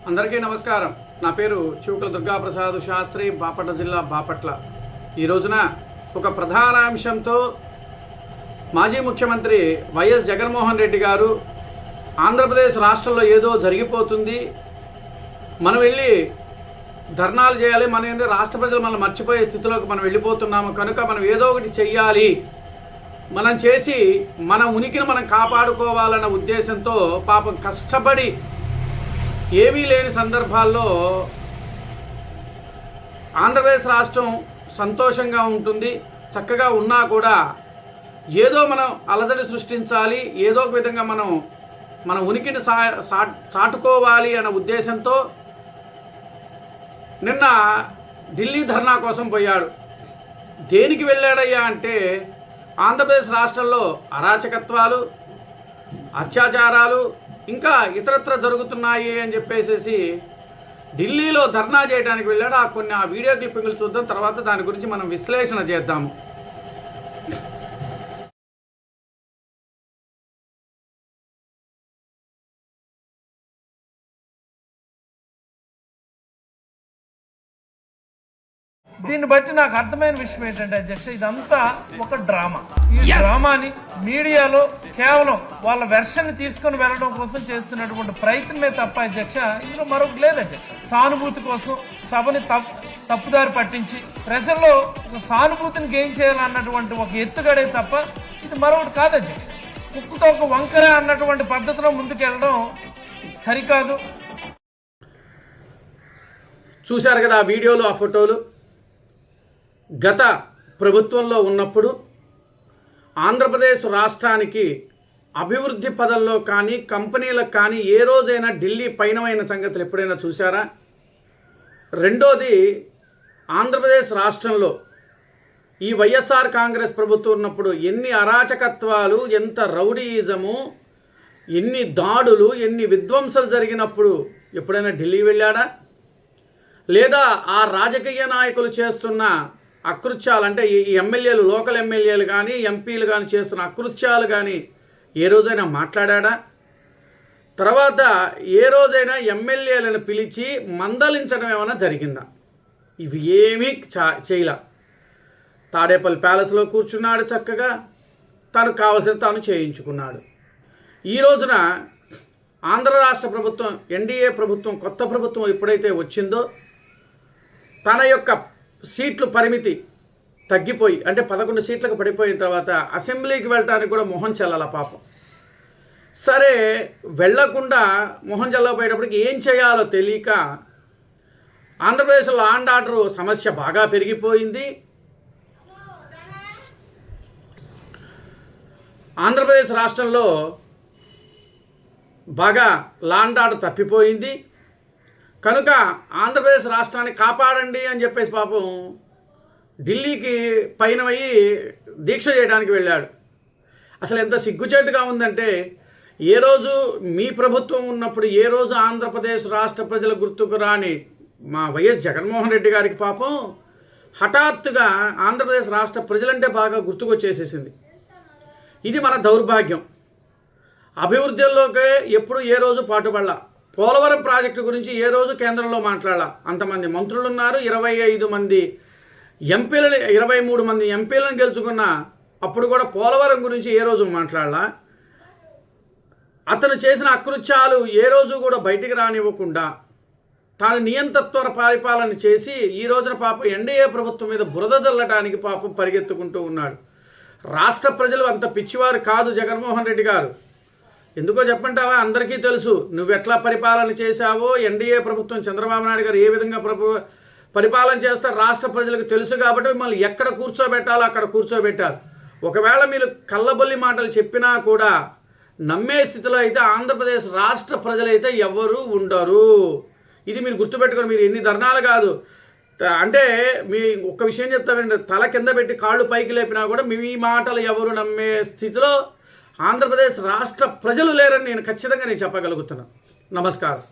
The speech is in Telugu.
అందరికీ నమస్కారం. నా పేరు చూకల దుర్గాప్రసాద్ శాస్త్రి, బాపట్ల జిల్లా బాపట్ల. ఈ రోజున ఒక ప్రధాన అంశంతో మాజీ ముఖ్యమంత్రి వైఎస్ జగన్మోహన్ రెడ్డి గారు ఆంధ్రప్రదేశ్ రాష్ట్రంలో ఏదో జరిగిపోతుంది, మనం వెళ్ళి ధర్నాలు చేయాలి, మన ఏంటి రాష్ట్ర ప్రజలు మనం మర్చిపోయే స్థితిలోకి మనం వెళ్ళిపోతున్నాము, కనుక మనం ఏదో ఒకటి చెయ్యాలి, మనం చేసి మన ఉనికిని మనం కాపాడుకోవాలన్న ఉద్దేశంతో పాపం కష్టపడి ఏమీ లేని సందర్భాల్లో ఆంధ్రప్రదేశ్ రాష్ట్రం సంతోషంగా ఉంటుంది. చక్కగా ఉన్నా కూడా ఏదో మనం అలజడి సృష్టించాలి, ఏదో ఒక విధంగా మనం మన ఉనికిని చాటుకోవాలి అన్న ఉద్దేశంతో నిన్న ఢిల్లీ ధర్నా కోసం పోయాడు. దేనికి వెళ్ళాడయ్యా అంటే ఆంధ్రప్రదేశ్ రాష్ట్రంలో అరాచకత్వాలు, అత్యాచారాలు ఇంకా ఇతరత్ర జరుగుతున్నాయి అని చెప్పేసి ఢిల్లీలో ధర్నా చేయడానికి వెళ్ళాడు. ఆ వీడియో క్లిప్పింగ్లు చూద్దాం, తర్వాత దాని గురించి మనం విశ్లేషణ చేద్దాము. దీన్ని బట్టి నాకు అర్థమైన విషయం ఏంటంటే అధ్యక్ష, ఇదంతా ఒక డ్రామా. ఈ డ్రామాని మీడియాలో కేవలం వాళ్ళ వెర్షన్ తీసుకుని వెళ్ళడం కోసం చేస్తున్నటువంటి ప్రయత్నమే తప్ప అధ్యక్ష, ఇందులో మరొకటి లేదు అధ్యక్ష. సానుభూతి కోసం సభని తప్పుదారి పట్టించి ప్రజల్లో ఒక సానుభూతిని గెయిన్ చేయాలన్నటువంటి ఒక ఎత్తుగడే తప్ప ఇది మరొకటి కాదు అధ్యక్ష. కుక్కుతో ఒక వంకర అన్నటువంటి పద్ధతిలో ముందుకెళ్ళడం సరికాదు. చూశారు కదా ఆ వీడియోలు, ఆ ఫోటోలు. గత ప్రభుత్వంలో ఉన్నప్పుడు ఆంధ్రప్రదేశ్ రాష్ట్రానికి అభివృద్ధి పదంలో కానీ కంపెనీలకు కానీ ఏ రోజైనా ఢిల్లీ పైనమైన సంగతులు ఎప్పుడైనా చూసారా? రెండోది, ఆంధ్రప్రదేశ్ రాష్ట్రంలో ఈ వైఎస్ఆర్ కాంగ్రెస్ ప్రభుత్వం ఉన్నప్పుడు ఎన్ని అరాచకత్వాలు, ఎంత రౌడీయిజము, ఎన్ని దాడులు, ఎన్ని విధ్వంసాలు జరిగినప్పుడు ఎప్పుడైనా ఢిల్లీ వెళ్ళాడా? లేదా ఆ రాజకీయ నాయకులు చేస్తున్న అకృత్యాలు, అంటే ఈ ఎమ్మెల్యేలు, లోకల్ ఎమ్మెల్యేలు కానీ ఎంపీలు కానీ చేస్తున్న అకృత్యాలు కానీ ఏ రోజైనా మాట్లాడా? తర్వాత ఏ రోజైనా ఎమ్మెల్యేలను పిలిచి మందలించడం ఏమైనా జరిగిందా? ఇవి ఏమీ చేయలే. తాడేపల్లి ప్యాలెస్లో కూర్చున్నాడు, చక్కగా తను కావలసిన తాను చేయించుకున్నాడు. ఈ రోజున ఆంధ్ర రాష్ట్ర ప్రభుత్వం, ఎన్డీఏ ప్రభుత్వం, కొత్త ప్రభుత్వం ఎప్పుడైతే వచ్చిందో తన యొక్క సీట్లు పరిమితి తగ్గిపోయి, అంటే 11 సీట్లకు పడిపోయిన తర్వాత అసెంబ్లీకి వెళ్ళటానికి కూడా మొహం చెల్లాల పాపం. సరే, వెళ్లకుండా మొహం చెల్లకపోయేటప్పటికి ఏం చేయాలో తెలియక ఆంధ్రప్రదేశ్లో లా అండ్ ఆర్డర్ సమస్య బాగా పెరిగిపోయింది. ఆంధ్రప్రదేశ్ రాష్ట్రంలో బాగా లా అండ్ ఆర్డర్ తప్పిపోయింది. కనుక ఆంధ్రప్రదేశ్ రాష్ట్రాన్ని కాపాడండి అని చెప్పేసి పాపం ఢిల్లీకి పైన అయ్యి దీక్ష చేయడానికి వెళ్ళాడు. అసలు ఎంత సిగ్గుచేటుగా ఉందంటే, ఏ రోజు మీ ప్రభుత్వం ఉన్నప్పుడు ఏ రోజు ఆంధ్రప్రదేశ్ రాష్ట్ర ప్రజల గుర్తుకు రాని మా వైఎస్ జగన్మోహన్ రెడ్డి గారికి పాపం హఠాత్తుగా ఆంధ్రప్రదేశ్ రాష్ట్ర ప్రజలంటే బాగా గుర్తుకొచ్చేసేసింది. ఇది మన దౌర్భాగ్యం. అభివృద్ధిలోకే ఎప్పుడు ఏ రోజు పాటుపడలా. పోలవరం ప్రాజెక్టు గురించి ఏ రోజు కేంద్రంలో మాట్లాడాల. అంతమంది మంత్రులు ఉన్నారు, 25 మంది ఎంపీలని, 23 మంది ఎంపీలను గెలుచుకున్న అప్పుడు కూడా పోలవరం గురించి ఏ రోజు మాట్లాడాల. అతను చేసిన అకృత్యాలు ఏ రోజు కూడా బయటికి రానివ్వకుండా తాను నియంతత్వ పరిపాలన చేసి ఈ రోజున పాపం ఎన్డీఏ ప్రభుత్వం మీద బురద జల్లడానికి పాపం పరిగెత్తుకుంటూ ఉన్నాడు. రాష్ట్ర ప్రజలు అంత పిచ్చివారు కాదు జగన్మోహన్ రెడ్డి గారు. ఎందుకో చెప్పంటావా? అందరికీ తెలుసు నువ్వు ఎట్లా పరిపాలన చేశావో, ఎన్డీఏ ప్రభుత్వం చంద్రబాబు నాయుడు గారు ఏ విధంగా పరిపాలన చేస్తారు రాష్ట్ర ప్రజలకు తెలుసు. కాబట్టి మిమ్మల్ని ఎక్కడ కూర్చోబెట్టాలో అక్కడ కూర్చోబెట్టారు. ఒకవేళ మీరు కళ్ళబొల్లి మాటలు చెప్పినా కూడా నమ్మే స్థితిలో అయితే ఆంధ్రప్రదేశ్ రాష్ట్ర ప్రజలైతే ఎవరు ఉండరు. ఇది మీరు గుర్తుపెట్టుకొని, మీరు ఎన్ని ధర్నాలు కాదు అంటే మీ ఒక్క విషయం చెప్తామండి, తల కింద పెట్టి కాళ్ళు పైకి లేపినా కూడా మీ మాటలు ఎవరు నమ్మే స్థితిలో ఆంధ్రప్రదేశ్ రాష్ట్ర ప్రజలు లేరని నేను ఖచ్చితంగా చెప్పగలుగుతున్నాను. నమస్కారం.